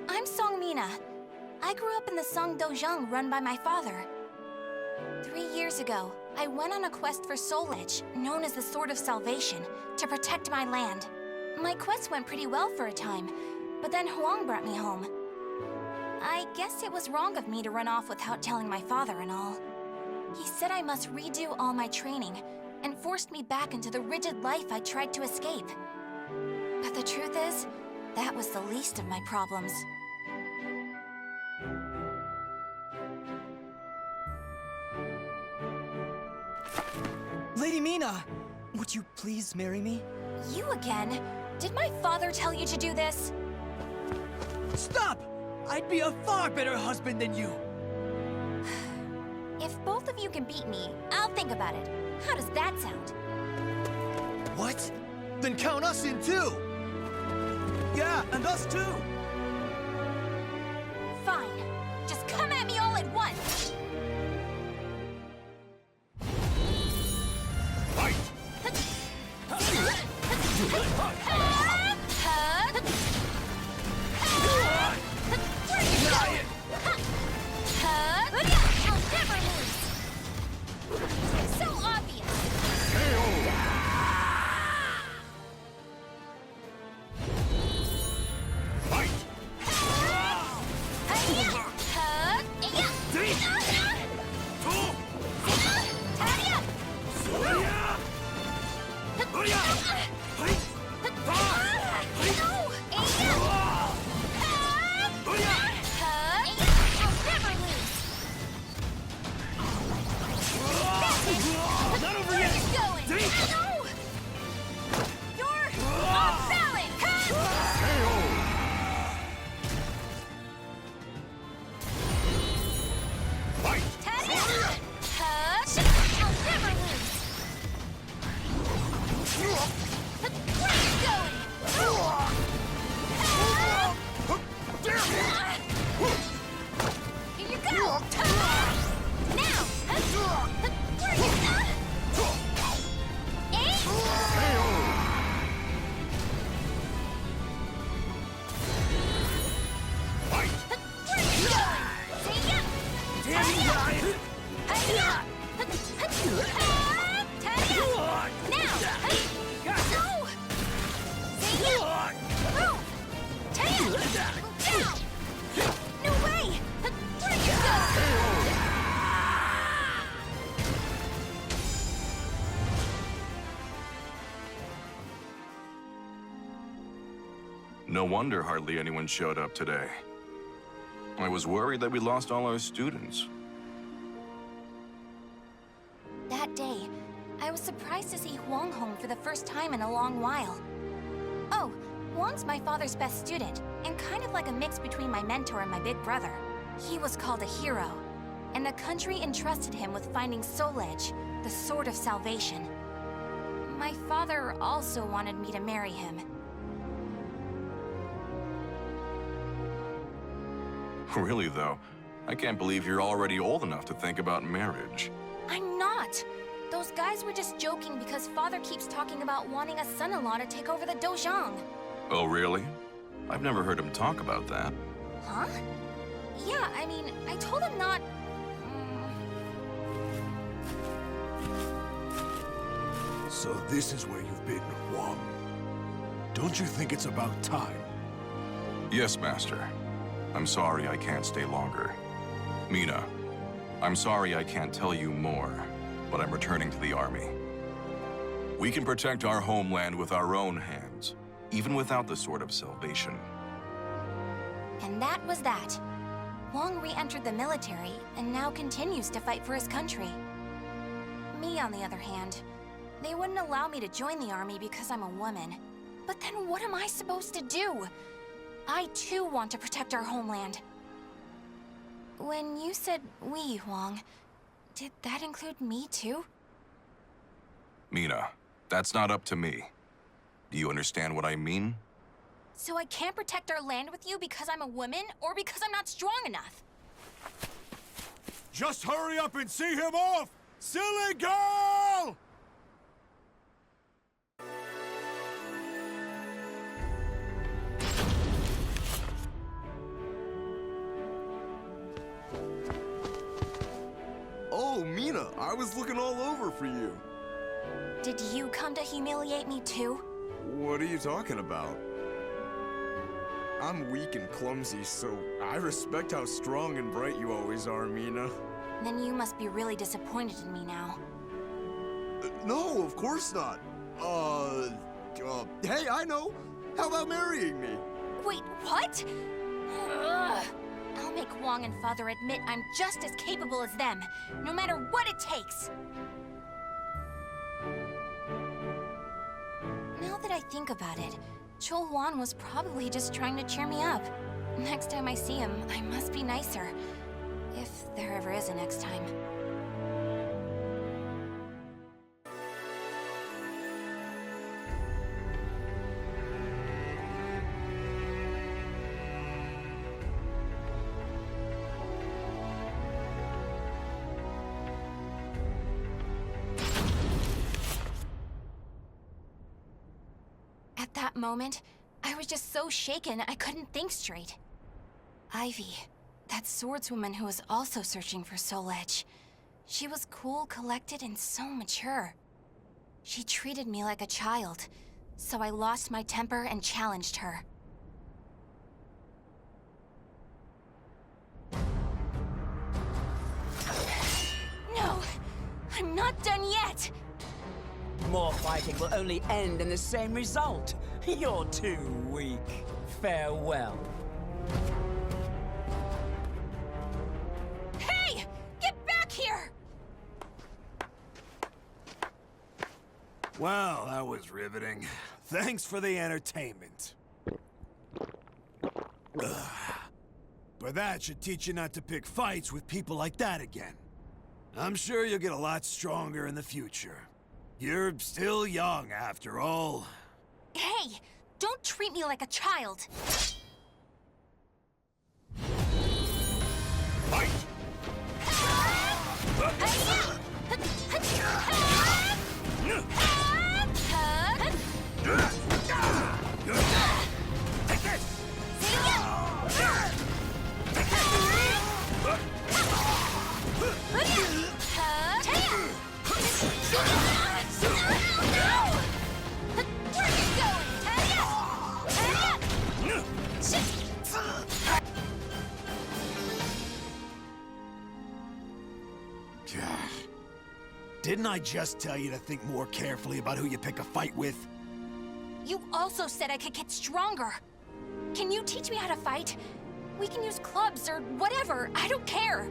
I'm Song Mina. I grew up in the Song Dojang run by my father. 3 years ago, I went on a quest for Soul Edge, known as the Sword of Salvation, to protect my land. My quest went pretty well for a time, but then Huang brought me home. I guess it was wrong of me to run off without telling my father and all. He said I must redo all my training, and forced me back into the rigid life I tried to escape. But the truth is, that was the least of my problems. Lady Mina, would you please marry me? You again? Did my father tell you to do this? Stop! I'd be a far better husband than you. If both of you can beat me, I'll think about it. How does that sound? What? Then count us in too! Yeah, and us too! Fine. Just come at me all at once! Fight! Where are you going? I'll never lose! It's so obvious! Fight! Not over yet! Where are you going? No! You're off balance! Fight! I'll never lose! Where are you going? Here you go! Now! Where are you going? Fight! Where are you going? See ya! Damn you guys! Now! No! See ya! Move! Down! No way! Where you go? No wonder hardly anyone showed up today. I was worried that we lost all our students. That day, I was surprised to see Huang home for the first time in a long while. Oh, Huang's my father's best student, and kind of like a mix between my mentor and my big brother. He was called a hero, and the country entrusted him with finding Soul Edge, the Sword of Salvation. My father also wanted me to marry him. Really, though, I can't believe you're already old enough to think about marriage. I'm not! Those guys were just joking because father keeps talking about wanting a son-in-law to take over the Dojang. Oh, really? I've never heard him talk about that. Huh? Yeah, I mean, I told him not... So this is where you've been, Huang. Don't you think it's about time? Yes, Master. I'm sorry I can't stay longer. Mina, I'm sorry I can't tell you more, but I'm returning to the army. We can protect our homeland with our own hands, even without the Sword of Salvation. And that was that. Huang re-entered the military and now continues to fight for his country. Me, on the other hand, they wouldn't allow me to join the army because I'm a woman. But then what am I supposed to do? I too want to protect our homeland. When you said we, Huang, did that include me too? Mina, that's not up to me. Do you understand what I mean? So I can't protect our land with you because I'm a woman, or because I'm not strong enough? Just hurry up and see him off! Silly girl! Mina, I was looking all over for you. Did you come to humiliate me too? What are you talking about? I'm weak and clumsy, so I respect how strong and bright you always are, Mina. Then you must be really disappointed in me now. No, of course not. Hey, I know. How about marrying me? Wait, what? Ugh. I'll make Wong and Father admit I'm just as capable as them, no matter what it takes. Now that I think about it, Chol Wan was probably just trying to cheer me up. Next time I see him, I must be nicer. If there ever is a next time. At that moment, I was just so shaken I couldn't think straight. Ivy, that swordswoman who was also searching for Soul Edge. She was cool, collected, and so mature. She treated me like a child, so I lost my temper and challenged her. No! I'm not done yet! More fighting will only end in the same result. You're too weak. Farewell. Hey! Get back here! Well, that was riveting. Thanks for the entertainment. Ugh. But that should teach you not to pick fights with people like that again. I'm sure you'll get a lot stronger in the future. You're still young, after all. Hey! Don't treat me like a child! Fight! Take this! Where you going, Didn't I just tell you to think more carefully about who you pick a fight with? You also said I could get stronger. Can you teach me how to fight? We can use clubs or whatever. I don't care.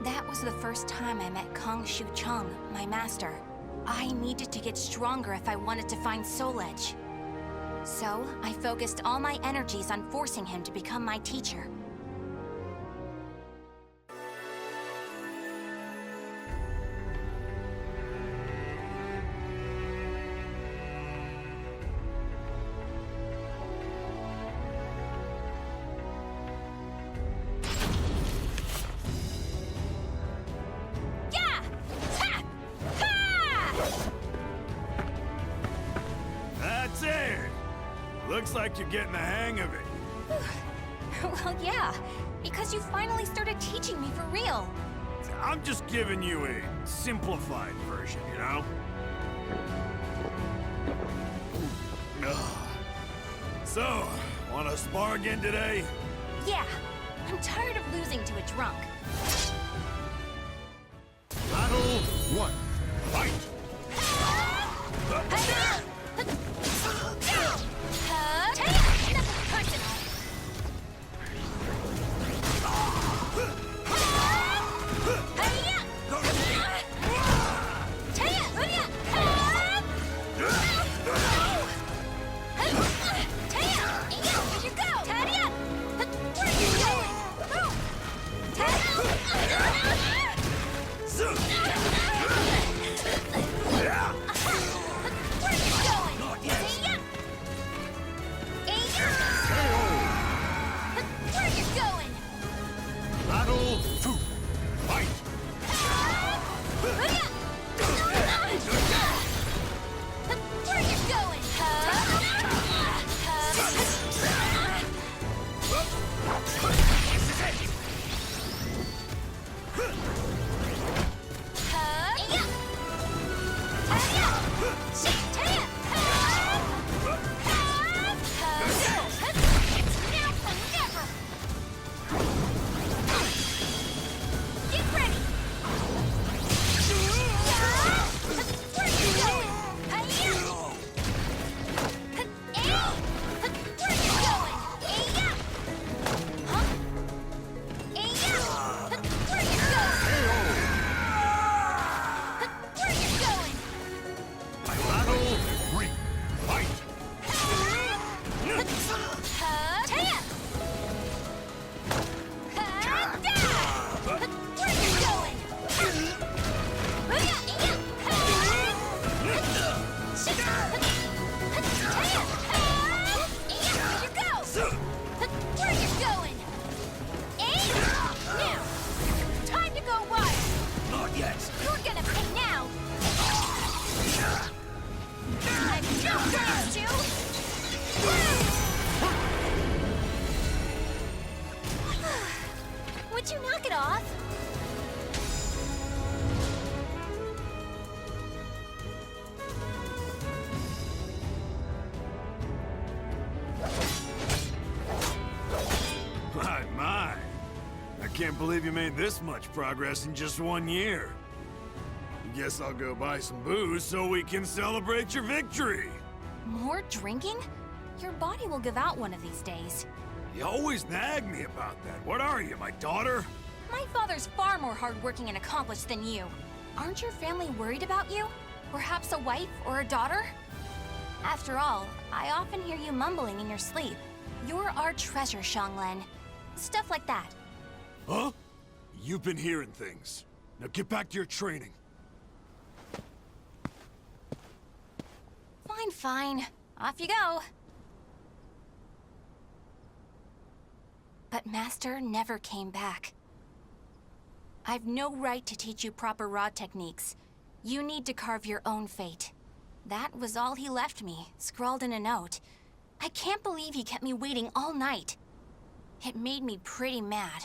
That was the first time I met Kong Shu Chung, my master. I needed to get stronger if I wanted to find Soul Edge. So, I focused all my energies on forcing him to become my teacher. That's it! Looks like you're getting the hang of it. Well, yeah, because you finally started teaching me for real. I'm just giving you a simplified version, you know? So, wanna spar again today? Yeah, I'm tired of losing to a drunk. Battle 1. Fight! can't believe you made this much progress in just 1 year. Guess I'll go buy some booze so we can celebrate your victory. More drinking? Your body will give out one of these days. You always nag me about that. What are you, my daughter? My father's far more hardworking and accomplished than you. Aren't your family worried about you? Perhaps a wife or a daughter? After all, I often hear you mumbling in your sleep. You're our treasure, Xianglen. Stuff like that. Huh? You've been hearing things. Now get back to your training. Fine, fine. Off you go. But Master never came back. I've no right to teach you proper rod techniques. You need to carve your own fate. That was all he left me, scrawled in a note. I can't believe he kept me waiting all night. It made me pretty mad.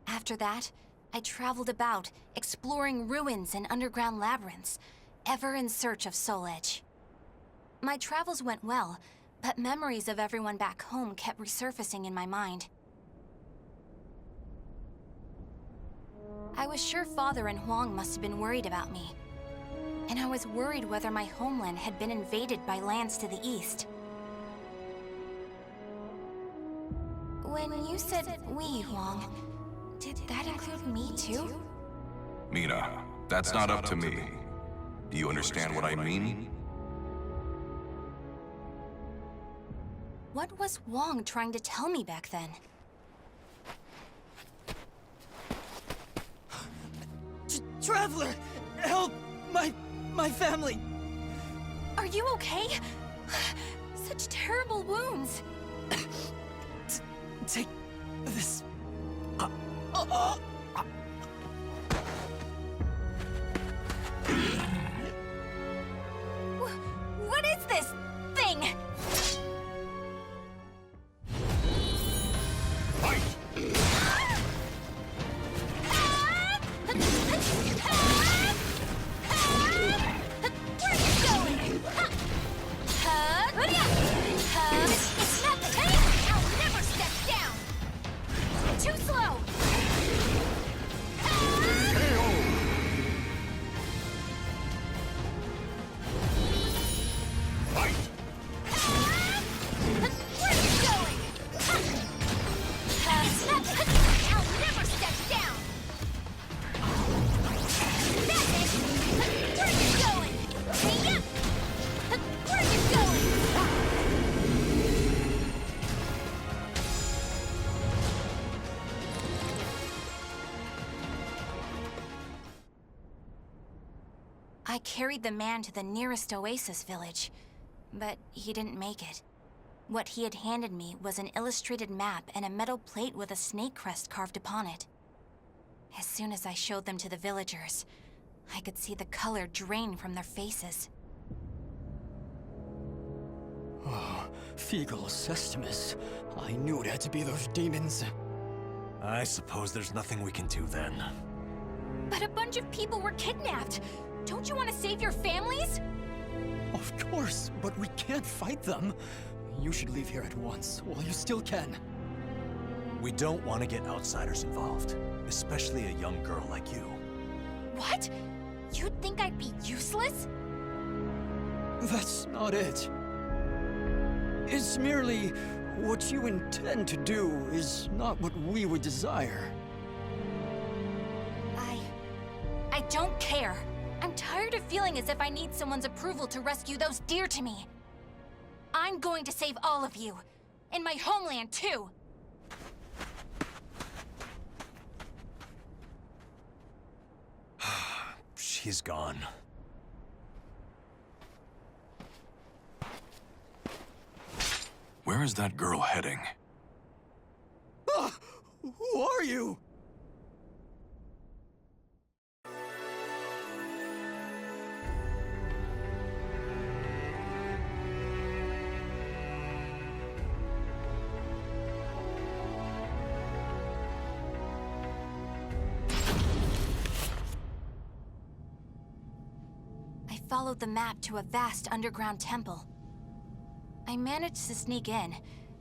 After that, I traveled about, exploring ruins and underground labyrinths, ever in search of Soul Edge. My travels went well, but memories of everyone back home kept resurfacing in my mind. I was sure Father and Huang must have been worried about me. And I was worried whether my homeland had been invaded by lands to the east. When you said we, Huang, did that include me too? Mina, that's not up to me. Do you understand what I mean? What was Huang trying to tell me back then? Traveler! Help! My family! Are you okay? Such terrible wounds. Take this. What is this thing? Too slow! I carried the man to the nearest oasis village, but he didn't make it. What he had handed me was an illustrated map and a metal plate with a snake crest carved upon it. As soon as I showed them to the villagers, I could see the color drain from their faces. Oh, Feegle Sestimus. I knew it had to be those demons. I suppose there's nothing we can do then. But a bunch of people were kidnapped! Don't you want to save your families? Of course, but we can't fight them. You should leave here at once, while you still can. We don't want to get outsiders involved, especially a young girl like you. What? You'd think I'd be useless? That's not it. It's merely what you intend to do is not what we would desire. I don't care. I'm tired of feeling as if I need someone's approval to rescue those dear to me. I'm going to save all of you. And my homeland, too. She's gone. Where is that girl heading? Ah, who are you? followed the map to a vast underground temple. I managed to sneak in,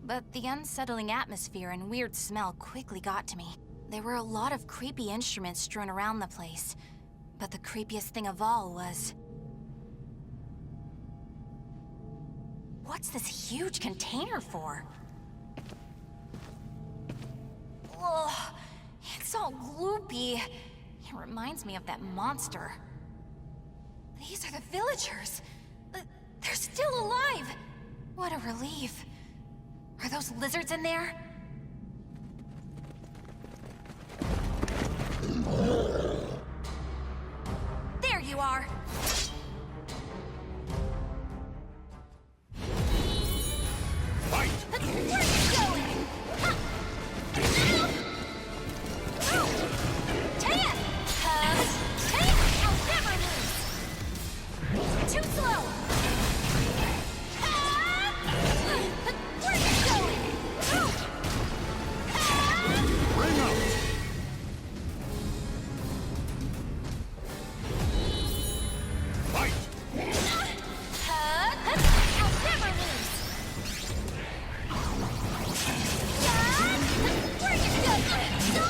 but the unsettling atmosphere and weird smell quickly got to me. There were a lot of creepy instruments strewn around the place, but the creepiest thing of all was... What's this huge container for? Ugh, it's all gloopy. It reminds me of that monster. These are the villagers. They're still alive. What a relief. Are those lizards in there? There you are. Fight! Where are you going? Taya! Taya! I'll never lose! Too slow! Where are you going? Ring out! Fight! I'll never lose! Where are you going? No!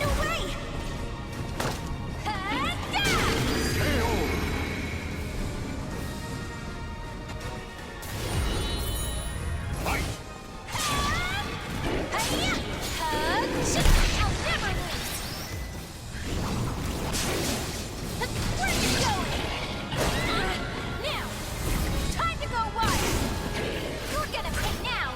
No way! Fight! I'll never lose! Where are you going? Now! Time to go wild! You're gonna pay now!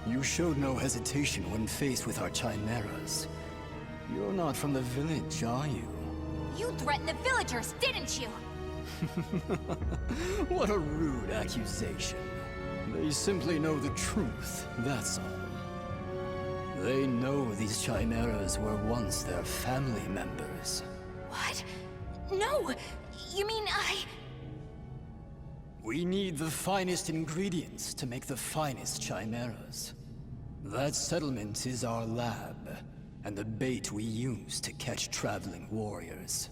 You showed no hesitation when faced with our chimeras. You're not from the village, are you? You threatened the villagers, didn't you? What a rude accusation. They simply know the truth, that's all. They know these chimeras were once their family members. What? No! You mean We need the finest ingredients to make the finest chimeras. That settlement is our lab, and the bait we use to catch traveling warriors.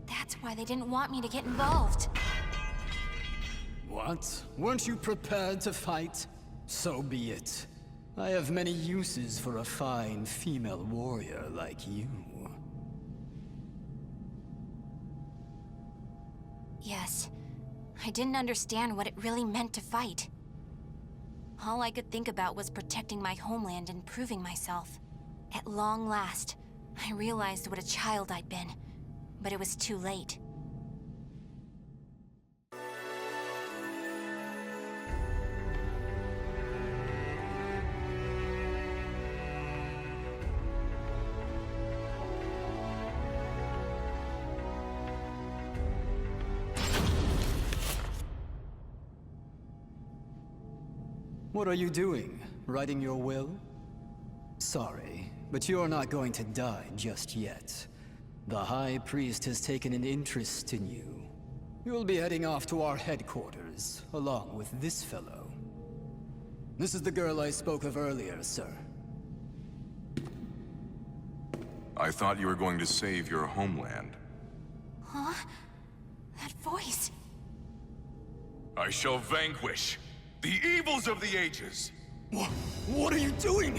That's why they didn't want me to get involved. What? Weren't you prepared to fight? So be it. I have many uses for a fine female warrior like you. Yes. I didn't understand what it really meant to fight. All I could think about was protecting my homeland and proving myself. At long last, I realized what a child I'd been, but it was too late. What are you doing? Writing your will? Sorry, but you're not going to die just yet. The High Priest has taken an interest in you. You'll be heading off to our headquarters, along with this fellow. This is the girl I spoke of earlier, sir. I thought you were going to save your homeland. Huh? That voice... I shall vanquish the evils of the ages. What are you doing?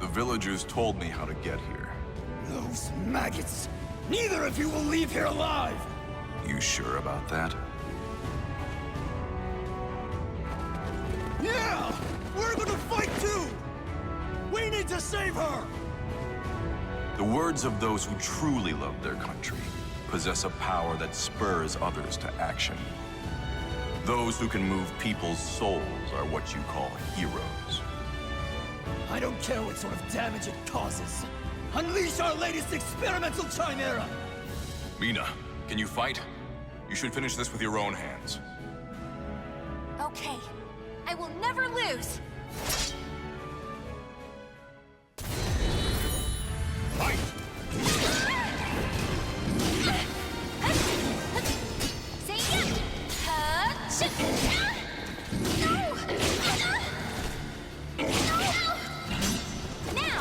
The villagers told me how to get here. Those maggots! Neither of you will leave here alive! You sure about that? Yeah! We're gonna fight too! We need to save her! The words of those who truly love their country possess a power that spurs others to action. Those who can move people's souls are what you call heroes. I don't care what sort of damage it causes. Unleash our latest experimental chimera! Mina, can you fight? You should finish this with your own hands. Okay, I will never lose! Fight! See ya! No! Now!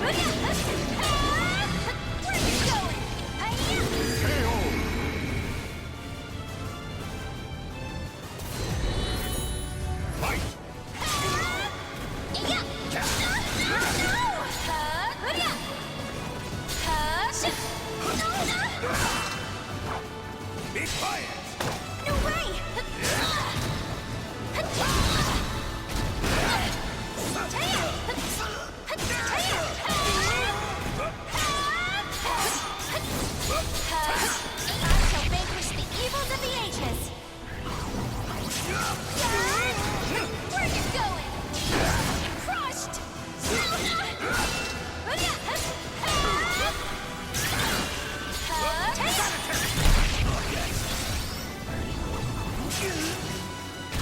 Where are you going? Fight! Be quiet! No way! I shall vanquish the evils of the ages! Where are you going? Crushed!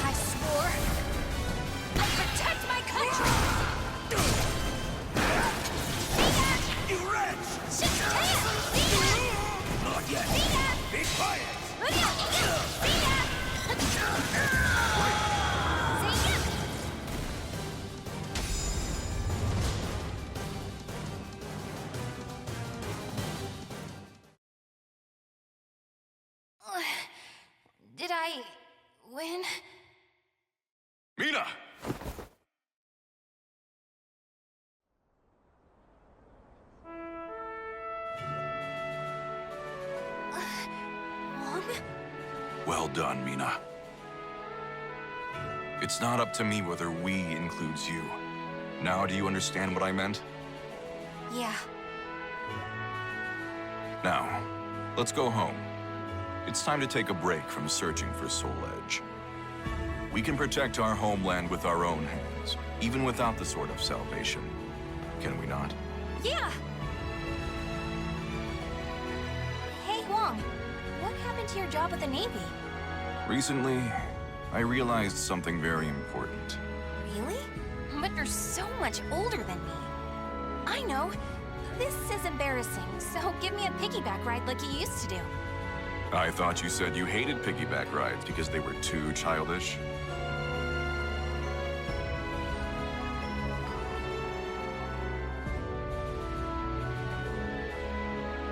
I swore I'd protect my country! You wretch! Not yet! Be quiet! Did I win? Mina! Mom? Well done, Mina. It's not up to me whether we includes you. Now do you understand what I meant? Yeah. Now, let's go home. It's time to take a break from searching for Soul Edge. We can protect our homeland with our own hands, even without the Sword of Salvation. Can we not? Yeah! Hey, Wong. What happened to your job at the Navy? Recently, I realized something very important. Really? But you're so much older than me. I know. This is embarrassing, so give me a piggyback ride like you used to do. I thought you said you hated piggyback rides because they were too childish.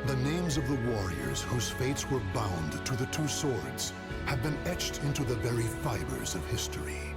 The names of the warriors whose fates were bound to the two swords have been etched into the very fibers of history.